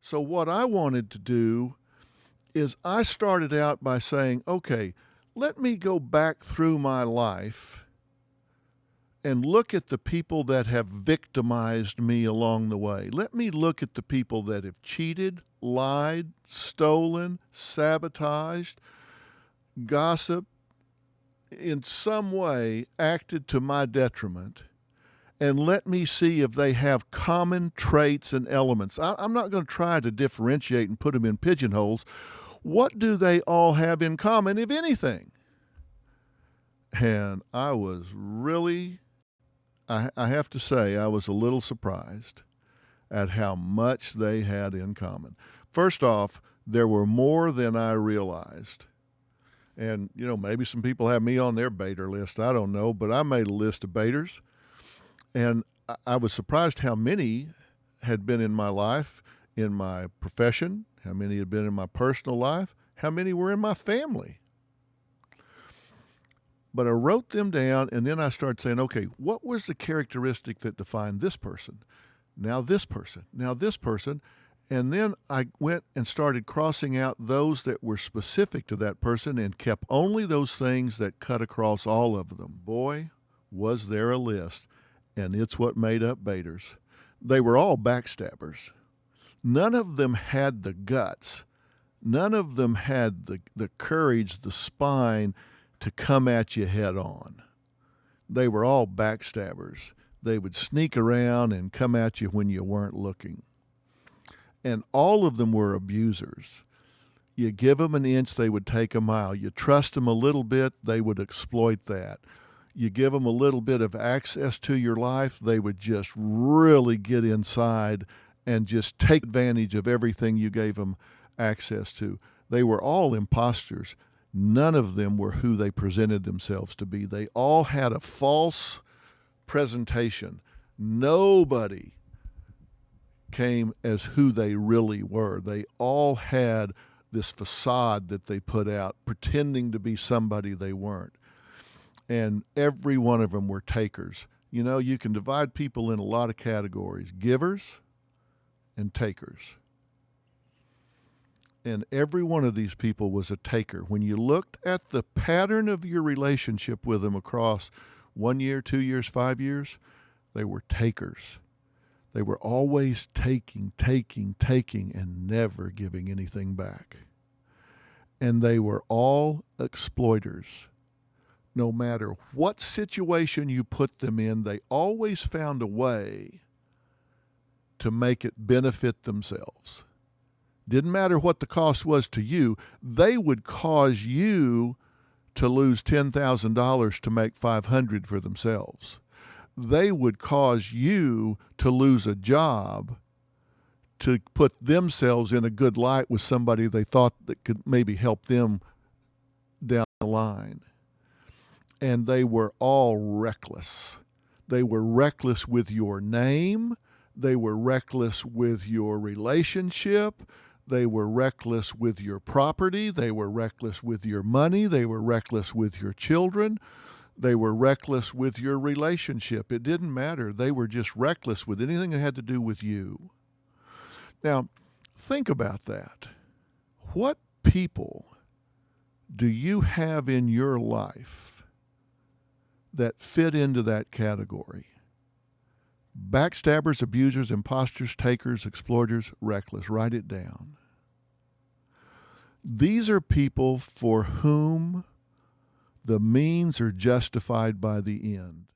So what I wanted to do is I started out by saying, okay, let me go back through my life and look at the people that have victimized me along the way. Let me look at the people that have cheated, lied, stolen, sabotaged, gossiped, in some way acted to my detriment, and let me see if they have common traits and elements. I'm not going to try to differentiate and put them in pigeonholes. What do they all have in common, if anything? And I was really, I have to say, I was a little surprised at how much they had in common. First off, there were more than I realized. And, you know, maybe some people have me on their baiter list. I don't know, but I made a list of baiters. And I was surprised how many had been in my life, in my profession, how many had been in my personal life, how many were in my family. But I wrote them down, and then I started saying, okay, what was the characteristic that defined this person? Now this person, now this person. And then I went and started crossing out those that were specific to that person and kept only those things that cut across all of them. Boy, was there a list, and it's what made up baiters. They were all backstabbers. None of them had the guts. None of them had the courage, the spine to come at you head on. They were all backstabbers. They would sneak around and come at you when you weren't looking. And all of them were abusers. You give them an inch, they would take a mile. You trust them a little bit, they would exploit that. You give them a little bit of access to your life, they would just really get inside and just take advantage of everything you gave them access to. They were all imposters. None of them were who they presented themselves to be. They all had a false presentation. Nobody came as who they really were. They all had this facade that they put out, pretending to be somebody they weren't. And every one of them were takers. You know, you can divide people in a lot of categories: givers and takers. And every one of these people was a taker. When you looked at the pattern of your relationship with them across 1 year, 2 years, 5 years, they were takers. They were always taking, and never giving anything back. And they were all exploiters. No matter what situation you put them in, they always found a way to make it benefit themselves. Didn't matter what the cost was to you, they would cause you to lose $10,000 to make $500 for themselves. They would cause you to lose a job to put themselves in a good light with somebody they thought that could maybe help them down the line. And they were all reckless. They were reckless with your name. They were reckless with your relationship. They were reckless with your property. They were reckless with your money. They were reckless with your children. They were reckless with your relationship. It didn't matter. They were just reckless with anything that had to do with you. Now, think about that. What people do you have in your life that fit into that category? Backstabbers, abusers, imposters, takers, exploiters, reckless. Write it down. These are people for whom the means are justified by the end.